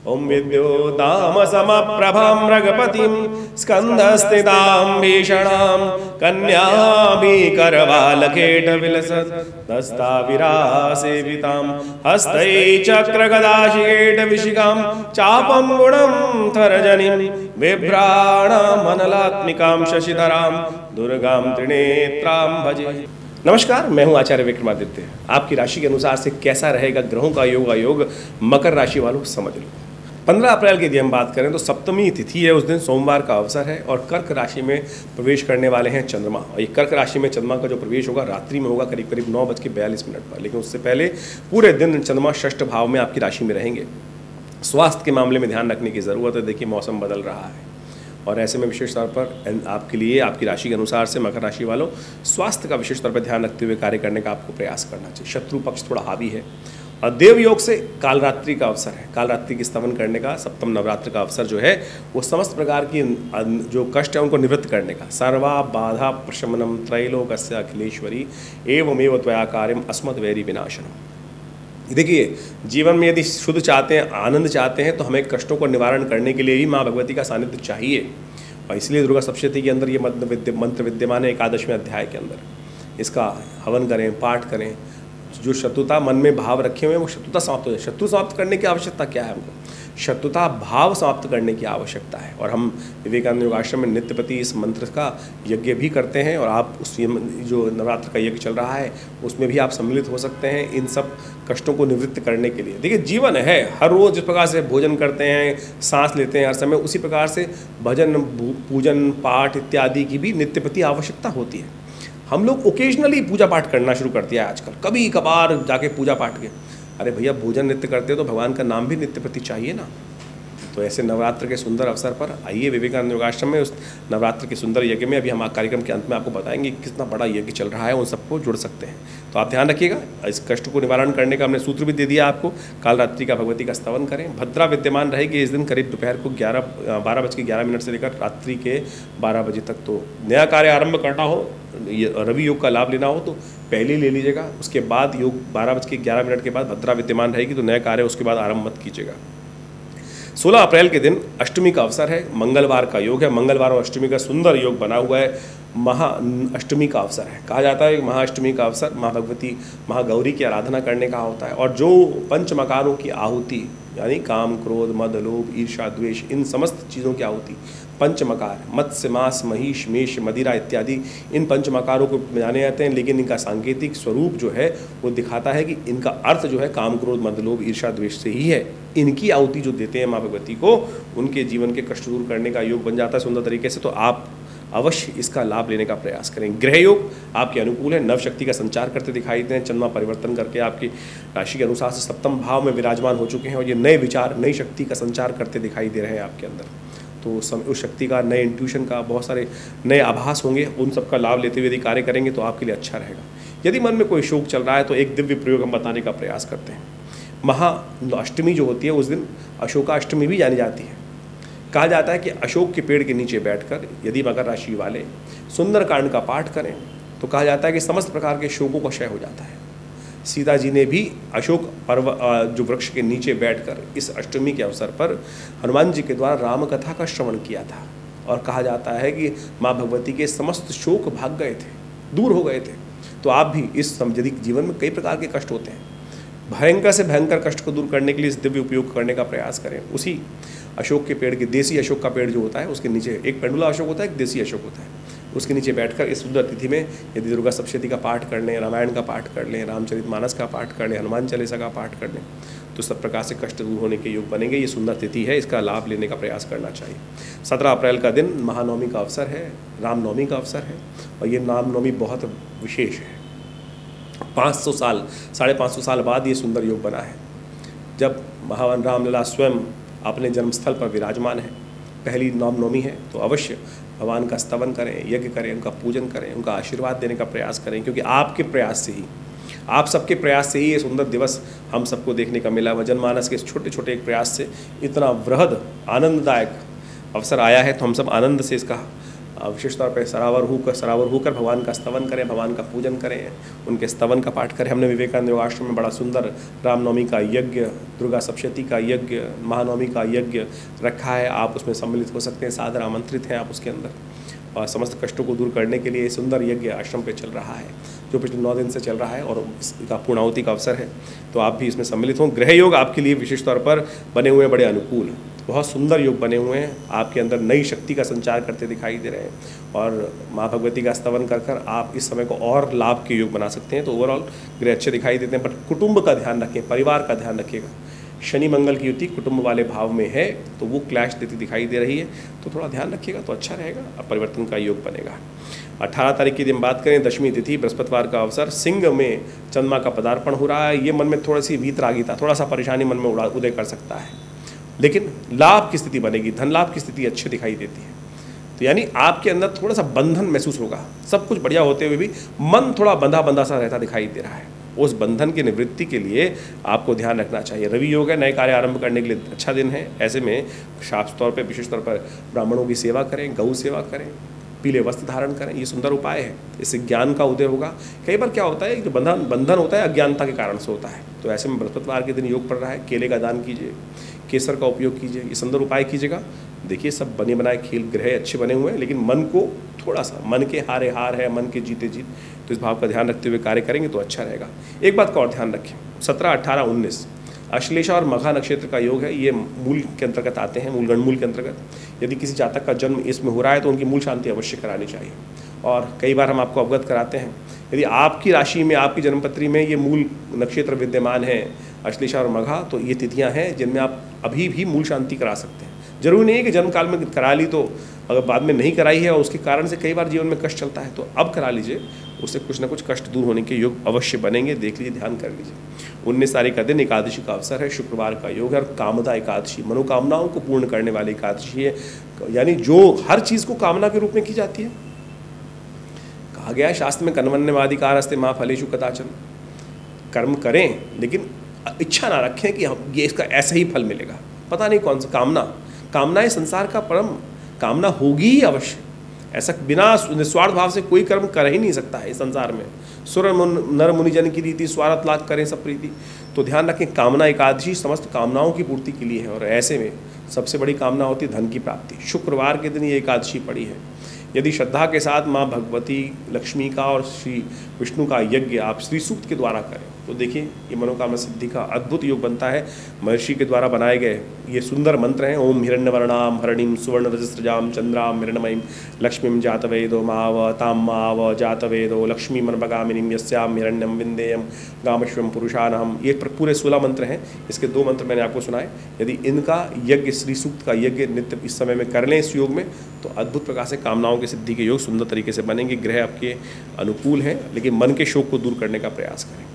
ओम विद्योतामसमप्रभां मृगपतिं स्कन्धस्थितां भीषणां कन्याभीकरवालकेटविलसत्स्ताविरासेवितां हस्तैश्चक्रगदाशिकेटविशिखां चापं गुणं थरजनिं बिभ्राणामनलात्मिकां शशिधरां दुर्गां त्रिनेत्रां भजे। नमस्कार, मैं हूं आचार्य विक्रमादित्य। आपकी राशि के अनुसार से कैसा रहेगा ग्रहों का योग मकर राशि वालों समझ लो। 15 अप्रैल की यदि हम बात करें तो सप्तमी तिथि है, उस दिन सोमवार का अवसर है और कर्क राशि में प्रवेश करने वाले हैं चंद्रमा। और ये कर्क राशि में चंद्रमा का जो प्रवेश होगा रात्रि में होगा करीब 9:42 पर, लेकिन उससे पहले पूरे दिन चंद्रमा षष्ठ भाव में आपकी राशि में रहेंगे। स्वास्थ्य के मामले में ध्यान रखने की ज़रूरत है। देखिए मौसम बदल रहा है और ऐसे में विशेष तौर पर आपके लिए आपकी राशि के अनुसार से मकर राशि वालों स्वास्थ्य का विशेष तौर पर ध्यान रखते हुए कार्य करने का आपको प्रयास करना चाहिए। शत्रु पक्ष थोड़ा हावी है और देव योग से कालरात्रि का अवसर है। कालरात्रि की स्तवन करने का, सप्तम नवरात्र का अवसर जो है वो समस्त प्रकार की जो कष्ट है उनको निवृत्त करने का। सर्वा बाधा प्रशमनम त्रैलोकस्य अखिलेश्वरी एवमेव त्वया कार्यम अस्मत् वैरी विनाशनम। देखिए जीवन में यदि शुद्ध चाहते हैं, आनंद चाहते हैं तो हमें कष्टों को निवारण करने के लिए ही माँ भगवती का सानिध्य चाहिए। और इसलिए दुर्गा सप्तशती के अंदर ये मंत्र विद्यमान है 11वें अध्याय के अंदर। इसका हवन करें, पाठ करें। जो शत्रुता मन में भाव रखे हुए हैं वो शत्रुता समाप्त हो जाए। शत्रु समाप्त करने की आवश्यकता क्या है हमको? शत्रुता भाव समाप्त करने की आवश्यकता है। और हम विवेकानंद योगाश्रम में नित्य प्रति इस मंत्र का यज्ञ भी करते हैं और आप उस जो नवरात्र का यज्ञ चल रहा है उसमें भी आप सम्मिलित हो सकते हैं इन सब कष्टों को निवृत्त करने के लिए। देखिए जीवन है, हर रोज़ जिस प्रकार से भोजन करते हैं, सांस लेते हैं हर समय, उसी प्रकार से भजन पूजन पाठ इत्यादि की भी नित्य प्रति आवश्यकता होती है। हम लोग ओकेजनली पूजा पाठ करना शुरू कर दिया है आजकल, कभी कभार जाके पूजा पाठ के। अरे भैया भोजन नित्य करते हो तो भगवान का नाम भी नित्य प्रति चाहिए ना। तो ऐसे नवरात्र के सुंदर अवसर पर आइए विवेकानंद योगाश्रम में उस नवरात्र के सुंदर यज्ञ में, अभी हम कार्यक्रम के अंत में आपको बताएंगे कितना बड़ा यज्ञ चल रहा है, उन सबको जुड़ सकते हैं। तो आप ध्यान रखिएगा, इस कष्ट को निवारण करने का हमने सूत्र भी दे दिया आपको। कालरात्रि का भगवती का स्तवन करें। भद्रा विद्यमान रहेगी इस दिन करीब दोपहर को 12:11 से लेकर रात्रि के 12 बजे तक। तो नया कार्य आरंभ करना हो, रवि योग का लाभ लेना हो तो पहले ले लीजिएगा। उसके बाद योग 12:11 के बाद भद्रा विद्यमान रहेगी तो नया कार्य उसके बाद आरंभ मत कीजिएगा। 16 अप्रैल के दिन अष्टमी का अवसर है, मंगलवार का योग है। मंगलवार और अष्टमी का सुंदर योग बना हुआ है। अष्टमी का अवसर है, कहा जाता है महाअष्टमी का अवसर माँ भगवती महागौरी की आराधना करने का होता है। और जो पंचमकारों की आहुति यानी काम क्रोध मद लोभ ईर्ष्या द्वेष, इन समस्त चीज़ों की आहुति पंचमकार मत्स्य मांस महिष मेष मदिरा इत्यादि इन पंचमकारों को जाने जाते हैं। लेकिन इनका सांकेतिक स्वरूप जो है वो दिखाता है कि इनका अर्थ जो है काम क्रोध मद लोभ ईर्ष्या द्वेष से ही है। इनकी आहुति जो देते हैं माँ भगवती को, उनके जीवन के कष्ट दूर करने का योग बन जाता है सुंदर तरीके से। तो आप अवश्य इसका लाभ लेने का प्रयास करें। ग्रह योग आपके अनुकूल है, नव शक्ति का संचार करते दिखाई देते हैं। चंद्रमा परिवर्तन करके आपकी राशि के अनुसार से सप्तम भाव में विराजमान हो चुके हैं और ये नए विचार नई शक्ति का संचार करते दिखाई दे रहे हैं आपके अंदर। तो उस शक्ति का, नए इंट्यूशन का बहुत सारे नए आभास होंगे, उन सब का लाभ लेते हुए यदि कार्य करेंगे तो आपके लिए अच्छा रहेगा। यदि मन में कोई शोक चल रहा है तो एक दिव्य प्रयोग हम बताने का प्रयास करते हैं। महाअष्टमी जो होती है उस दिन अशोकाष्टमी भी जानी जाती है। कहा जाता है कि अशोक के पेड़ के नीचे बैठकर यदि मकर राशि वाले सुंदरकांड का पाठ करें तो कहा जाता है कि समस्त प्रकार के शोकों का क्षय हो जाता है। सीता जी ने भी अशोक जो वृक्ष के नीचे बैठकर इस अष्टमी के अवसर पर हनुमान जी के द्वारा राम कथा का श्रवण किया था। और कहा जाता है कि माँ भगवती के समस्त शोक भाग गए थे, दूर हो गए थे। तो आप भी इस यदि जीवन में कई प्रकार के कष्ट होते हैं, भयंकर से भयंकर कष्ट को दूर करने के लिए इस दिव्य उपयोग करने का प्रयास करें। उसी अशोक के पेड़ के, देसी अशोक का पेड़ जो होता है उसके नीचे, एक पेंडुला अशोक होता है, एक देसी अशोक होता है, उसके नीचे बैठकर इस सुंदर तिथि में यदि दुर्गा सप्तशती का पाठ कर लें, रामायण का पाठ कर लें, रामचरितमानस का पाठ कर लें, हनुमान चालीसा का पाठ कर लें तो सब प्रकार से कष्ट दूर होने के योग बनेंगे। ये सुंदर तिथि है, इसका लाभ लेने का प्रयास करना चाहिए। 17 अप्रैल का दिन महानवमी का अवसर है, रामनवमी का अवसर है और ये रामनवमी बहुत विशेष है। 500 साल 550 साल बाद ये सुंदर योग बना है, जब महान रामलला स्वयं अपने जन्मस्थल पर विराजमान है। पहली रामनवमी है तो अवश्य भगवान का स्तवन करें, यज्ञ करें, उनका पूजन करें, उनका आशीर्वाद देने का प्रयास करें, क्योंकि आपके प्रयास से ही, आप सबके प्रयास से ही ये सुंदर दिवस हम सबको देखने का मिला। जनमानस के इस छोटे छोटे एक प्रयास से इतना वृहद आनंददायक अवसर आया है, तो हम सब आनंद से इसका विशेष तौर पर सरावर होकर भगवान का स्तवन करें, भगवान का पूजन करें, उनके स्तवन का पाठ करें। हमने विवेकानंद योगाश्रम में बड़ा सुंदर रामनवमी का यज्ञ, दुर्गा सप्तशती का यज्ञ, महानवमी का यज्ञ रखा है। आप उसमें सम्मिलित हो सकते हैं, सादर आमंत्रित हैं आप उसके अंदर। और समस्त कष्टों को दूर करने के लिए सुंदर यज्ञ आश्रम पे चल रहा है, जो पिछले 9 दिन से चल रहा है और इसका पूर्णाहुति का अवसर है, तो आप भी इसमें सम्मिलित हों। ग्रह योग आपके लिए विशेष तौर पर बने हुए हैं, बड़े अनुकूल, बहुत सुंदर योग बने हुए हैं। आपके अंदर नई शक्ति का संचार करते दिखाई दे रहे हैं और माँ भगवती का स्तवन कर कर आप इस समय को और लाभ के योग बना सकते हैं। तो ओवरऑल ग्रह अच्छे दिखाई देते हैं, पर कुटुंब का ध्यान रखें, परिवार का ध्यान रखिएगा। शनि मंगल की युति कुटुंब वाले भाव में है, तो वो क्लैश देती दिखाई दे रही है, तो थोड़ा ध्यान रखिएगा तो अच्छा रहेगा, अब परिवर्तन का योग बनेगा। 18 तारीख की दिन बात करें, दशमी तिथि, बृहस्पतिवार का अवसर, सिंह में चंद्रमा का पदार्पण हो रहा है। ये मन में थोड़ी सी वीतरागिता, थोड़ा सा परेशानी मन में उदय कर सकता है, लेकिन लाभ की स्थिति बनेगी, धन लाभ की स्थिति अच्छी दिखाई देती है। तो यानी आपके अंदर थोड़ा सा बंधन महसूस होगा, सब कुछ बढ़िया होते हुए भी मन थोड़ा बंधा बंधा सा रहता दिखाई दे रहा है। उस बंधन की निवृत्ति के लिए आपको ध्यान रखना चाहिए। रवि योग है, नए कार्य आरंभ करने के लिए अच्छा दिन है। ऐसे में खास तौर पर विशेष तौर पर ब्राह्मणों की सेवा करें, गौ सेवा करें, पीले वस्त्र धारण करें, ये सुंदर उपाय है। इससे ज्ञान का उदय होगा। कई बार क्या होता है, जो बंधन होता है अज्ञानता के कारण से होता है, तो ऐसे में बृहस्पतिवार के दिन योग पड़ रहा है, केले का दान कीजिए, केसर का उपयोग कीजिए, ये सुंदर उपाय कीजिएगा। देखिए सब बने बनाए खेल, ग्रह अच्छे बने हुए हैं, लेकिन मन को थोड़ा सा, मन के हारे हार है, मन के जीते जीत, तो इस भाव का ध्यान रखते हुए कार्य करेंगे तो अच्छा रहेगा। एक बात का और ध्यान रखें, 17, 18, 19 अश्लेषा और मघा नक्षत्र का योग है। ये मूल के अंतर्गत आते हैं, मूल के अंतर्गत। यदि किसी जातक का जन्म इसमें हो रहा है तो उनकी मूल शांति अवश्य करानी चाहिए। और कई बार हम आपको अवगत कराते हैं, यदि आपकी राशि में, आपकी जन्मपत्री में ये मूल नक्षत्र विद्यमान है, अश्लेषा और मघा, तो ये तिथियां हैं जिनमें आप अभी भी मूल शांति करा सकते हैं। जरूरी नहीं है कि जन्म काल में करा ली तो अगर बाद में नहीं कराई है और उसके कारण से कई बार जीवन में कष्ट चलता है, तो अब करा लीजिए, उससे कुछ ना कुछ कष्ट दूर होने के योग अवश्य बनेंगे। देख लीजिए, ध्यान कर लीजिए। 19 तारीख का दिन एकादशी का अवसर है, शुक्रवार का योग है और कामदा एकादशी, मनोकामनाओं को पूर्ण करने वाली एकादशी है। यानी जो हर चीज़ को कामना के रूप में की जाती है। कहा गया है शास्त्र में, कन्वन्यवादिकारस्ते माँ फलेषु कदाचन, कर्म करें लेकिन इच्छा ना रखें कि हम ये इसका ऐसा ही फल मिलेगा। पता नहीं कौन सा कामनाएं संसार का परम कामना होगी ही अवश्य। ऐसा बिना निस्वार्थ भाव से कोई कर्म कर ही नहीं सकता है इस संसार में। सुर नर मुनि जन की रीति, स्वार्थ लाख करें सब प्रीति। तो ध्यान रखें, कामना एकादशी समस्त कामनाओं की पूर्ति के लिए है और ऐसे में सबसे बड़ी कामना होती है धन की प्राप्ति। शुक्रवार के दिन ये एकादशी पड़ी है। यदि श्रद्धा के साथ माँ भगवती लक्ष्मी का और श्री विष्णु का यज्ञ आप श्री सूक्त के द्वारा करें तो देखिए ये मनोकामना सिद्धि का अद्भुत योग बनता है। महर्षि के द्वारा बनाए गए ये सुंदर मंत्र हैं। ओम हिरण्यवर्णाम हरणिम सुवर्ण रजस्रजाम चंद्राम हिरण्मयीम लक्ष्मीम जातवेदो माव ताम माव जातवेदो लक्ष्मी मनपगामिनीम यस्याम हिरण्यम विंदेयम गामश्वम पुरुषानहम। ये पूरे 16 मंत्र हैं। इसके 2 मंत्र मैंने आपको सुनाए। यदि इनका यज्ञ श्री सूक्त का यज्ञ नित्य इस समय में कर लें इस योग में, तो अद्भुत प्रकार से कामनाओं की सिद्धि के योग सुंदर तरीके से बनेंगे। ग्रह आपके अनुकूल हैं, लेकिन मन के शोक को दूर करने का प्रयास करें।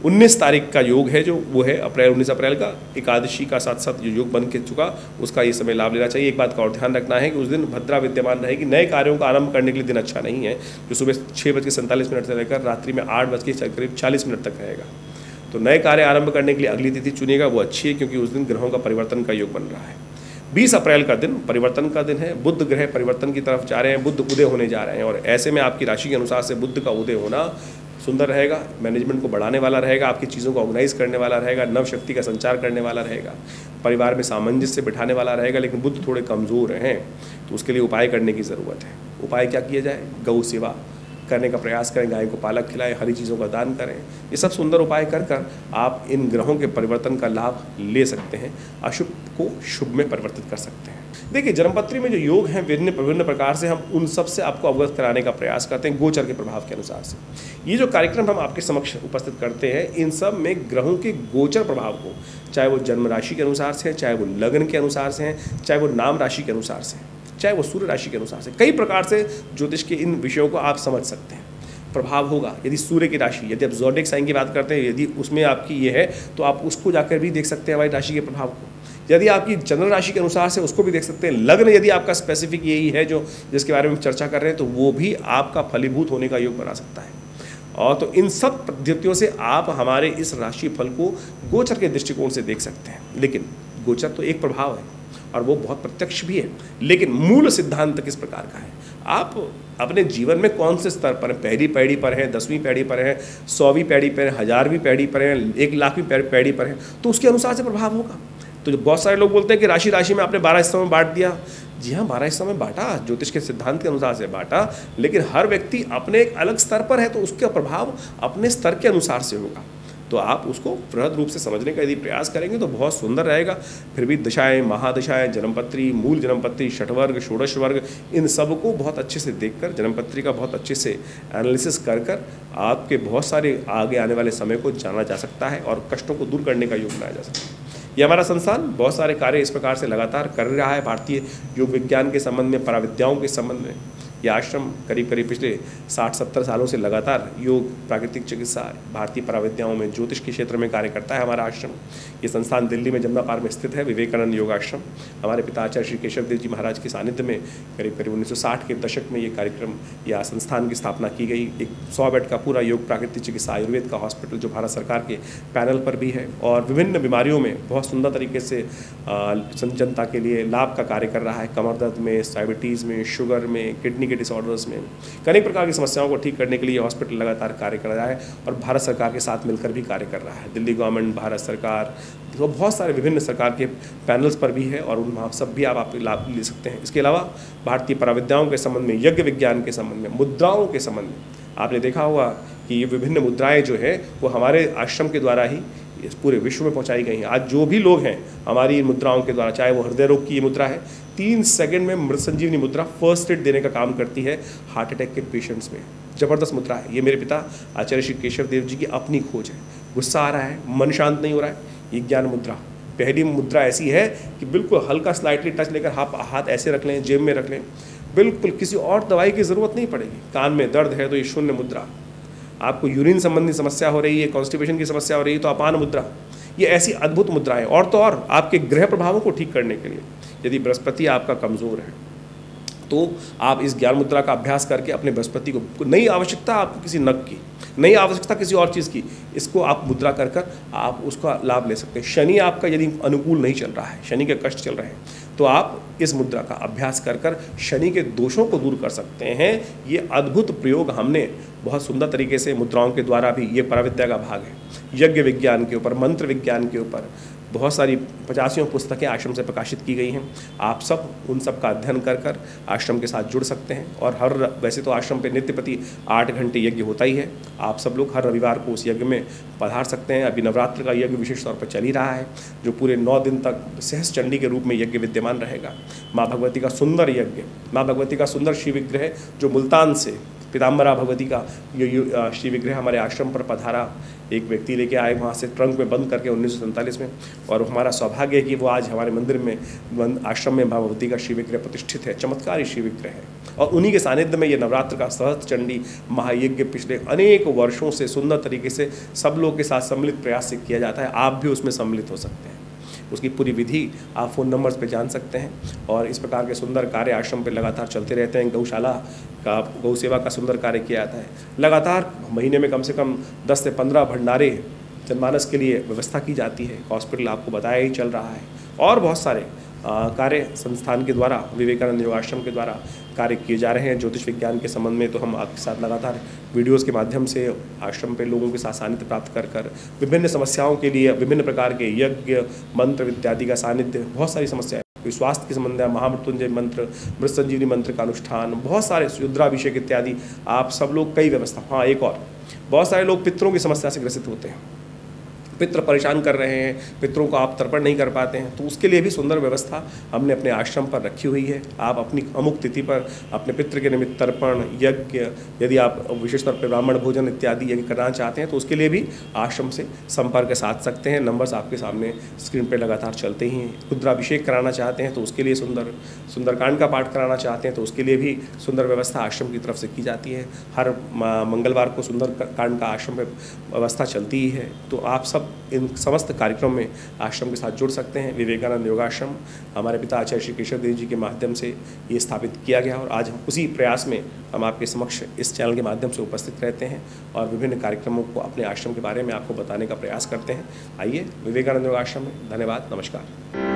19 तारीख का योग है जो वो है 19 अप्रैल का एकादशी का साथ साथ जो योग बन के चुका, उसका ये समय लाभ लेना चाहिए। एक बात का और ध्यान रखना है कि उस दिन भद्रा विद्यमान रहेगी। नए कार्यों का आरंभ करने के लिए दिन अच्छा नहीं है, जो सुबह 6:47 से लेकर रात्रि में 8:40 तक रहेगा। तो नए कार्य आरंभ करने के लिए अगली तिथि चुनिएगा, वो अच्छी है क्योंकि उस दिन ग्रहों का परिवर्तन का योग बन रहा है। 20 अप्रैल का दिन परिवर्तन का दिन है। बुध ग्रह परिवर्तन की तरफ जा रहे हैं, बुध उदय होने जा रहे हैं और ऐसे में आपकी राशि के अनुसार से बुध का उदय होना सुंदर रहेगा। मैनेजमेंट को बढ़ाने वाला रहेगा, आपकी चीज़ों को ऑर्गेनाइज करने वाला रहेगा, नव शक्ति का संचार करने वाला रहेगा, परिवार में सामंजस्य बिठाने वाला रहेगा। लेकिन बुध थोड़े कमज़ोर हैं तो उसके लिए उपाय करने की ज़रूरत है। उपाय क्या किया जाए? गौ सेवा करने का प्रयास करें, गाय को पालक खिलाएं, हरी चीज़ों का दान करें। ये सब सुंदर उपाय कर कर आप इन ग्रहों के परिवर्तन का लाभ ले सकते हैं, अशुभ को शुभ में परिवर्तित कर सकते हैं। देखिए जन्मपत्री में जो योग हैं विभिन्न प्रकार से हम उन सब से आपको अवगत कराने का प्रयास करते हैं गोचर के प्रभाव के अनुसार से। ये जो कार्यक्रम हम आपके समक्ष उपस्थित करते हैं, इन सब में ग्रहों के गोचर प्रभाव को, चाहे वो जन्म राशि के अनुसार से हैं, चाहे वो लग्न के अनुसार से हैं, चाहे वो नाम राशि के अनुसार से हैं, चाहे वो सूर्य राशि के अनुसार से, कई प्रकार से ज्योतिष के इन विषयों को आप समझ सकते हैं। प्रभाव होगा यदि सूर्य की राशि, यदि आप ज़ोडिएक साइन की बात करते हैं, यदि उसमें आपकी ये है तो आप उसको जाकर भी देख सकते हैं हमारी राशि के प्रभाव को। यदि आपकी चंद्र राशि के अनुसार से उसको भी देख सकते हैं। लग्न यदि आपका स्पेसिफिक यही है जो जिसके बारे में चर्चा कर रहे हैं, तो वो भी आपका फलीभूत होने का योग बना सकता है। और तो इन सब पद्धतियों से आप हमारे इस राशि फल को गोचर के दृष्टिकोण से देख सकते हैं। लेकिन गोचर तो एक प्रभाव है, और वो बहुत प्रत्यक्ष भी है, लेकिन मूल सिद्धांत किस प्रकार का है, आप अपने जीवन में कौन से स्तर पर हैं, पहली पैड़ी पर हैं, 10वीं पैड़ी पर हैं, 100वीं पैड़ी पर हैं, 1000वीं पैड़ी पर हैं, 1,00,000वीं पैड़ी पर हैं, तो उसके अनुसार से प्रभाव होगा। तो जो बहुत सारे लोग बोलते हैं कि राशि राशि में आपने 12 हिस्सों में बांट दिया, जी हाँ 12 हिस्सों में बांटा, ज्योतिष के सिद्धांत के अनुसार से बांटा, लेकिन हर व्यक्ति अपने एक अलग स्तर पर है, तो उसका प्रभाव अपने स्तर के अनुसार से होगा। तो आप उसको बृहद रूप से समझने का यदि प्रयास करेंगे तो बहुत सुंदर रहेगा। फिर भी दशाएं, महादशाएं, जन्मपत्री, मूल जन्मपत्री, षटवर्ग, षोडश वर्ग, इन सब को बहुत अच्छे से देखकर, जन्मपत्री का बहुत अच्छे से एनालिसिस कर आपके बहुत सारे आगे आने वाले समय को जाना जा सकता है और कष्टों को दूर करने का योग बनाया जा सकता है। ये हमारा संस्थान बहुत सारे कार्य इस प्रकार से लगातार कर रहा है। भारतीय योग विज्ञान के संबंध में, पराविद्याओं के संबंध में यह आश्रम करीब पिछले 60-70 सालों से लगातार योग, प्राकृतिक चिकित्सा, भारतीय पराविद्याओं में, ज्योतिष के क्षेत्र में कार्य करता है हमारा आश्रम। ये संस्थान दिल्ली में जमुना पार्क में स्थित है, विवेकानंद योग आश्रम। हमारे पिता आचार्य श्री केशव देव जी महाराज के सानिध्य में करीब 1960 के दशक में ये कार्यक्रम या संस्थान की स्थापना की गई। एक 100 बेड का पूरा योग, प्राकृतिक चिकित्सा, आयुर्वेद का हॉस्पिटल जो भारत सरकार के पैनल पर भी है और विभिन्न बीमारियों में बहुत सुंदर तरीके से जनता के लिए लाभ का कार्य कर रहा है। कमर दर्द में, डायबिटीज़ में, शुगर में, किडनी के डिसऑर्डर्स में, कई प्रकार की समस्याओं को ठीक करने के लिए हॉस्पिटल लगातार कार्य कर रहा है और भारत सरकार के साथ मिलकर भी कार्य कर रहा है। दिल्ली गवर्नमेंट, भारत सरकार, तो बहुत सारे विभिन्न सरकार के पैनल्स पर भी है और उन सब भी आप लाभ ले सकते हैं। इसके अलावा भारतीय पराविद्याओं के संबंध में, यज्ञ विज्ञान के संबंध में, मुद्राओं के संबंध में आपने देखा होगा कि ये विभिन्न मुद्राएं जो है वो हमारे आश्रम के द्वारा ही इस पूरे विश्व में पहुंचाई गई हैं। आज जो भी लोग हैं हमारी इन मुद्राओं के द्वारा, चाहे वो हृदय रोग की ये मुद्रा है, 3 सेकंड में मृत संजीवनी मुद्रा फर्स्ट एड देने का काम करती है हार्ट अटैक के पेशेंट्स में। जबरदस्त मुद्रा है ये। मेरे पिता आचार्य श्री केशव देव जी की अपनी खोज है। गुस्सा आ रहा है, मन शांत नहीं हो रहा है, ये ज्ञान मुद्रा, पहली मुद्रा ऐसी है कि बिल्कुल हल्का स्लाइटली टच लेकर हाथ ऐसे रख लें, जेब में रख लें, बिल्कुल किसी और दवाई की ज़रूरत नहीं पड़ेगी। कान में दर्द है तो ये शून्य मुद्रा, आपको यूरिन संबंधी समस्या हो रही है, कॉन्स्टिपेशन की समस्या हो रही है तो अपान मुद्रा, ये ऐसी अद्भुत मुद्रा है। और तो और आपके ग्रह प्रभावों को ठीक करने के लिए, यदि बृहस्पति आपका कमज़ोर है तो आप इस ज्ञान मुद्रा का अभ्यास करके अपने बृहस्पति को, नहीं आवश्यकता आपको किसी नग की, नहीं आवश्यकता किसी और चीज़ की, इसको आप मुद्रा कर आप उसका लाभ ले सकते हैं। शनि आपका यदि अनुकूल नहीं चल रहा है, शनि के कष्ट चल रहे हैं, तो आप इस मुद्रा का अभ्यास कर शनि के दोषों को दूर कर सकते हैं। ये अद्भुत प्रयोग हमने बहुत सुंदर तरीके से मुद्राओं के द्वारा भी, ये पराविद्या का भाग है। यज्ञ विज्ञान के ऊपर, मंत्र विज्ञान के ऊपर बहुत सारी 85 पुस्तकें आश्रम से प्रकाशित की गई हैं। आप सब उन सब का अध्ययन कर आश्रम के साथ जुड़ सकते हैं। और वैसे तो आश्रम पे नित्य प्रति 8 घंटे यज्ञ होता ही है। आप सब लोग हर रविवार को उस यज्ञ में पधार सकते हैं। अभी नवरात्र का यज्ञ विशेष तौर पर चल ही रहा है, जो पूरे 9 दिन तक सहस्त्र चंडी के रूप में यज्ञ विद्यमान रहेगा। माँ भगवती का सुंदर यज्ञ, माँ भगवती का सुंदर शिव विग्रह जो मुल्तान से, पीताम्बरा भगवती का ये श्री विग्रह हमारे आश्रम पर पधारा, एक व्यक्ति लेके आए वहाँ से ट्रंक में बंद करके 1947 में, और हमारा सौभाग्य है कि वो आज हमारे मंदिर में, आश्रम में माँ भगवती का श्री विग्रह प्रतिष्ठित है। चमत्कारी श्री विग्रह है और उन्हीं के सानिध्य में ये नवरात्र का सहस्त्र चंडी महायज्ञ पिछले अनेक वर्षों से सुंदर तरीके से सब लोग के साथ सम्मिलित प्रयास से किया जाता है। आप भी उसमें सम्मिलित हो सकते हैं। उसकी पूरी विधि आप फ़ोन नंबर्स पे जान सकते हैं। और इस प्रकार के सुंदर कार्य आश्रम पे लगातार चलते रहते हैं। गौशाला का, गौ सेवा का सुंदर कार्य किया जाता है। लगातार महीने में कम से कम 10 से 15 भंडारे जनमानस के लिए व्यवस्था की जाती है। हॉस्पिटल आपको बताया ही चल रहा है। और बहुत सारे कार्य संस्थान के द्वारा, विवेकानंद योग आश्रम के द्वारा कार्य किए जा रहे हैं। ज्योतिष विज्ञान के संबंध में तो हम आपके साथ लगातार वीडियोस के माध्यम से आश्रम पे लोगों के साथ सानिध्य प्राप्त कर विभिन्न समस्याओं के लिए विभिन्न प्रकार के यज्ञ, मंत्र इत्यादि का सानिध्य, बहुत सारी समस्याएं, कोई स्वास्थ्य के संबंध है, महामृत्युंजय मंत्र, मृत संजीवनी मंत्र का अनुष्ठान, बहुत सारे रुद्राभिषेक इत्यादि, आप सब लोग कई व्यवस्था। हाँ, एक और, बहुत सारे लोग पितरों की समस्या से ग्रसित होते हैं। पितृ परेशान कर रहे हैं, पितरों को आप तर्पण नहीं कर पाते हैं, तो उसके लिए भी सुंदर व्यवस्था हमने अपने आश्रम पर रखी हुई है। आप अपनी अमुक तिथि पर अपने पितृ के निमित्त तर्पण, यज्ञ, यदि आप विशेष तौर पर ब्राह्मण भोजन इत्यादि यज्ञ करना चाहते हैं तो उसके लिए भी आश्रम से संपर्क साध सकते हैं। नंबर्स आपके सामने स्क्रीन पर लगातार चलते ही हैं। रुद्राभिषेक कराना चाहते हैं तो उसके लिए सुंदरकांड का पाठ कराना चाहते हैं तो उसके लिए भी सुंदर व्यवस्था आश्रम की तरफ से की जाती है। हर मंगलवार को सुंदरकांड का आश्रम में व्यवस्था चलती ही है। तो आप सब इन समस्त कार्यक्रम में आश्रम के साथ जुड़ सकते हैं। विवेकानंद योगाश्रम हमारे पिता आचार्य श्री केशव देव जी के माध्यम से ये स्थापित किया गया और आज हम उसी प्रयास में हम आपके समक्ष इस चैनल के माध्यम से उपस्थित रहते हैं और विभिन्न कार्यक्रमों को अपने आश्रम के बारे में आपको बताने का प्रयास करते हैं। आइए विवेकानंद योगाश्रम में। धन्यवाद, नमस्कार।